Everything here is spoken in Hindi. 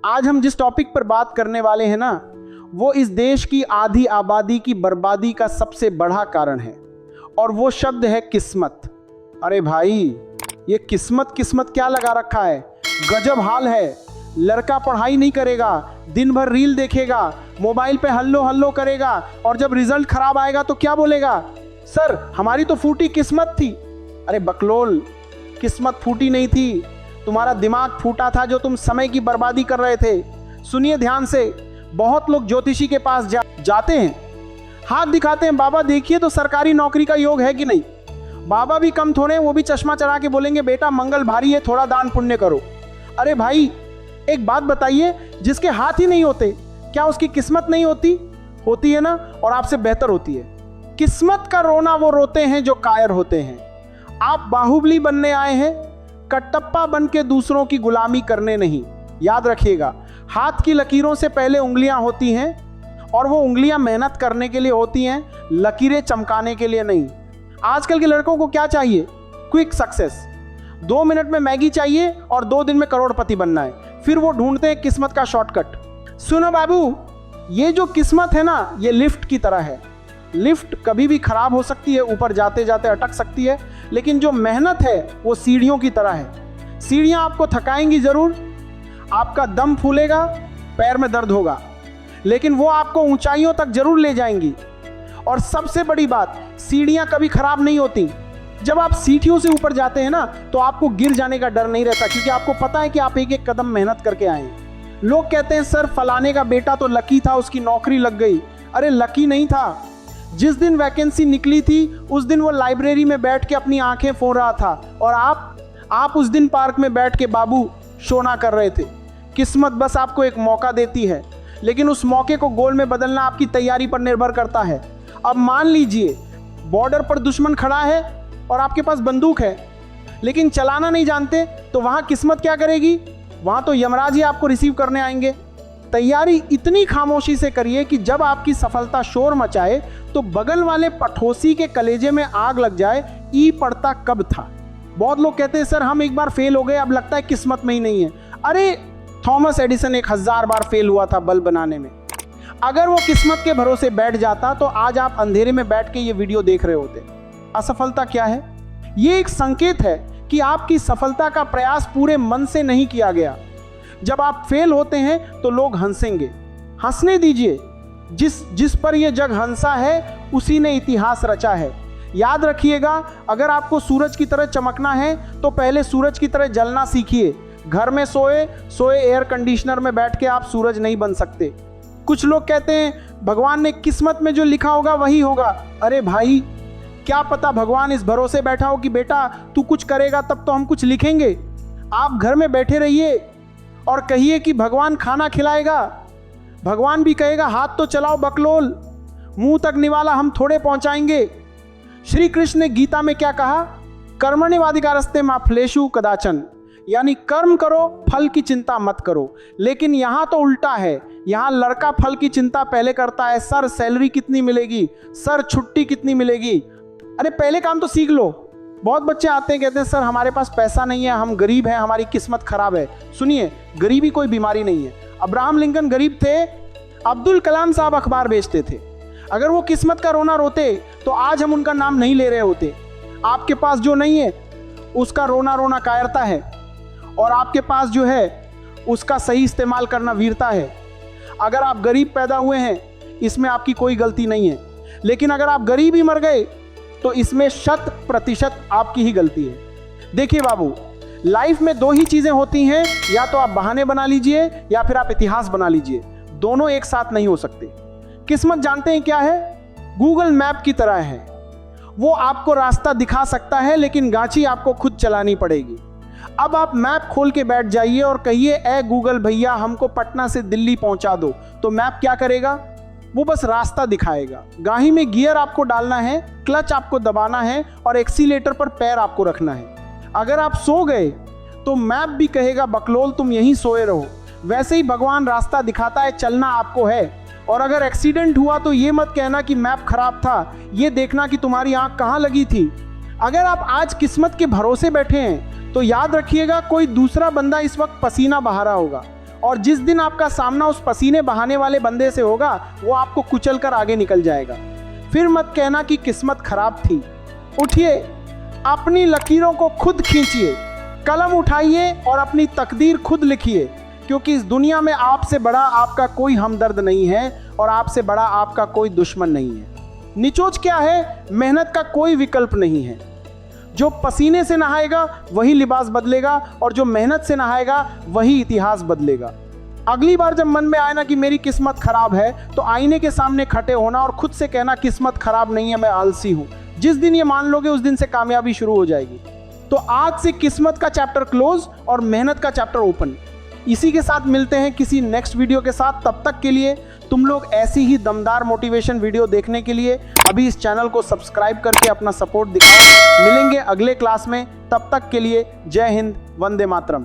आज हम जिस टॉपिक पर बात करने वाले हैं ना, वो इस देश की आधी आबादी की बर्बादी का सबसे बड़ा कारण है, और वो शब्द है किस्मत। अरे भाई, ये किस्मत किस्मत क्या लगा रखा है, गजब हाल है। लड़का पढ़ाई नहीं करेगा, दिन भर रील देखेगा, मोबाइल पे हल्लो हल्लो करेगा, और जब रिजल्ट खराब आएगा तो क्या बोलेगा, सर हमारी तो फूटी किस्मत थी। अरे बकलोल, किस्मत फूटी नहीं थी, तुम्हारा दिमाग फूटा था जो तुम समय की बर्बादी कर रहे थे। सुनिए ध्यान से, बहुत लोग ज्योतिषी के पास जाते हैं, हाथ दिखाते हैं, बाबा देखिए तो सरकारी नौकरी का योग है कि नहीं। बाबा भी कम थोड़े, वो भी चश्मा चढ़ा के बोलेंगे बेटा मंगल भारी है, थोड़ा दान पुण्य करो। अरे भाई एक बात बताइए, जिसके हाथ ही नहीं होते क्या उसकी किस्मत नहीं होती? होती है ना, और आपसे बेहतर होती है। किस्मत का रोना वो रोते हैं जो कायर होते हैं। आप बाहुबली बनने आए हैं, कटप्पा बन के दूसरों की गुलामी करने नहीं। याद रखिएगा, हाथ की लकीरों से पहले उंगलियां होती हैं, और वो उंगलियां मेहनत करने के लिए होती हैं, लकीरें चमकाने के लिए नहीं। आजकल के लड़कों को क्या चाहिए? Quick success. 2 मिनट में मैगी चाहिए और 2 दिन में करोड़पति बनना है, फिर वो ढूंढते हैं किस्मत का शॉर्टकट। सुनो बाबू, ये जो किस्मत है ना, ये लिफ्ट की तरह है। लिफ्ट कभी भी खराब हो सकती है, ऊपर जाते जाते अटक सकती है, लेकिन जो मेहनत है वो सीढ़ियों की तरह है। सीढ़ियां आपको थकाएंगी जरूर, आपका दम फूलेगा, पैर में दर्द होगा, लेकिन वो आपको ऊंचाइयों तक जरूर ले जाएंगी। और सबसे बड़ी बात, सीढ़ियां कभी खराब नहीं होती। जब आप सीढ़ियों से ऊपर जाते हैं ना, तो आपको गिर जाने का डर नहीं रहता, क्योंकि आपको पता है कि आप एक एक कदम मेहनत करके आए हैं। लोग कहते हैं सर फलाने का बेटा तो लकी था, उसकी नौकरी लग गई। अरे लकी नहीं था, जिस दिन वैकेंसी निकली थी उस दिन वो लाइब्रेरी में बैठ के अपनी आंखें फोड़ रहा था, और आप उस दिन पार्क में बैठ के बाबू सोना कर रहे थे। किस्मत बस आपको एक मौका देती है, लेकिन उस मौके को गोल में बदलना आपकी तैयारी पर निर्भर करता है। अब मान लीजिए बॉर्डर पर दुश्मन खड़ा है और आपके पास बंदूक है, लेकिन चलाना नहीं जानते, तो वहां किस्मत क्या करेगी? वहां तो यमराज ही आपको रिसीव करने आएंगे। तैयारी इतनी खामोशी से करिए कि जब आपकी सफलता शोर मचाए तो बगल वाले पठोसी के कलेजे में आग लग जाए, ई पड़ता कब था। बहुत लोग कहते हैं सर हम एक बार फेल हो गए, अब लगता है किस्मत में ही नहीं है। अरे थॉमस एडिसन 1000 बार फेल हुआ था बल्ब बनाने में। अगर वो किस्मत के भरोसे बैठ जाता तो आज आप अंधेरे में बैठ के ये वीडियो देख रहे होते। असफलता क्या है? ये एक संकेत है कि आपकी सफलता का प्रयास पूरे मन से नहीं किया गया। जब आप फेल होते हैं तो लोग हंसेंगे, हंसने दीजिए। जिस पर यह जग हंसा है उसी ने इतिहास रचा है। याद रखिएगा, अगर आपको सूरज की तरह चमकना है तो पहले सूरज की तरह जलना सीखिए। घर में सोए एयर कंडीशनर में बैठ के आप सूरज नहीं बन सकते। कुछ लोग कहते हैं भगवान ने किस्मत में जो लिखा होगा वही होगा। अरे भाई, क्या पता भगवान इस भरोसे बैठा हो कि बेटा तू कुछ करेगा तब तो हम कुछ लिखेंगे। आप घर में बैठे रहिए और कहिए कि भगवान खाना खिलाएगा। भगवान भी कहेगा हाथ तो चलाओ बकलोल, मुंह तक निवाला हम थोड़े पहुंचाएंगे। श्री कृष्ण ने गीता में क्या कहा? कर्मण्येवाधिकारस्ते मा फलेषु कदाचन, यानी कर्म करो, फल की चिंता मत करो। लेकिन यहाँ तो उल्टा है, यहाँ लड़का फल की चिंता पहले करता है। सर सैलरी कितनी मिलेगी, सर छुट्टी कितनी मिलेगी। अरे पहले काम तो सीख लो। बहुत बच्चे आते हैं, कहते हैं सर हमारे पास पैसा नहीं है, हम गरीब हैं, हमारी किस्मत खराब है। सुनिए, गरीबी कोई बीमारी नहीं है। अब्राहम लिंकन गरीब थे, अब्दुल कलाम साहब अखबार बेचते थे। अगर वो किस्मत का रोना रोते तो आज हम उनका नाम नहीं ले रहे होते। आपके पास जो नहीं है उसका रोना रोना कायरता है, और आपके पास जो है उसका सही इस्तेमाल करना वीरता है। अगर आप गरीब पैदा हुए हैं इसमें आपकी कोई गलती नहीं है, लेकिन अगर आप गरीब ही मर गए तो इसमें 100% आपकी ही गलती है। देखिए बाबू, लाइफ में 2 ही चीजें होती हैं, या तो आप बहाने बना लीजिए या फिर आप इतिहास बना लीजिए। दोनों एक साथ नहीं हो सकते। किस्मत जानते हैं क्या है? गूगल मैप की तरह है। वो आपको रास्ता दिखा सकता है, लेकिन गांची आपको खुद चलानी पड़ेगी। अब आप मैप खोल के बैठ जाइए और कहिए ए गूगल भैया हमको पटना से दिल्ली पहुंचा दो, तो मैप क्या करेगा? वो बस रास्ता दिखाएगा। गाड़ी में गियर आपको डालना है, क्लच आपको दबाना है, और एक्सीलेटर पर पैर आपको रखना है। अगर आप सो गए तो मैप भी कहेगा बकलोल तुम यहीं सोए रहो। वैसे ही भगवान रास्ता दिखाता है, चलना आपको है। और अगर एक्सीडेंट हुआ तो ये मत कहना कि मैप खराब था, ये देखना कि तुम्हारी आंख कहाँ लगी थी। अगर आप आज किस्मत के भरोसे बैठे हैं तो याद रखिएगा कोई दूसरा बंदा इस वक्त पसीना बहा रहा होगा, और जिस दिन आपका सामना उस पसीने बहाने वाले बंदे से होगा वो आपको कुचल कर आगे निकल जाएगा। फिर मत कहना कि किस्मत खराब थी। उठिए, अपनी लकीरों को खुद खींचिए, कलम उठाइए और अपनी तकदीर खुद लिखिए, क्योंकि इस दुनिया में आपसे बड़ा आपका कोई हमदर्द नहीं है और आपसे बड़ा आपका कोई दुश्मन नहीं है। निचोच क्या है? मेहनत का कोई विकल्प नहीं है। जो पसीने से नहाएगा वही लिबास बदलेगा और जो मेहनत से नहाएगा वही इतिहास बदलेगा। अगली बार जब मन में आए ना कि मेरी किस्मत खराब है, तो आईने के सामने खड़े होना और खुद से कहना किस्मत खराब नहीं है, मैं आलसी हूं। जिस दिन ये मान लोगे उस दिन से कामयाबी शुरू हो जाएगी। तो आज से किस्मत का चैप्टर क्लोज और मेहनत का चैप्टर ओपन। इसी के साथ मिलते हैं किसी नेक्स्ट वीडियो के साथ। तब तक के लिए तुम लोग ऐसी ही दमदार मोटिवेशन वीडियो देखने के लिए अभी इस चैनल को सब्सक्राइब करके अपना सपोर्ट दिखाओ। मिलेंगे अगले क्लास में, तब तक के लिए जय हिंद, वंदे मातरम।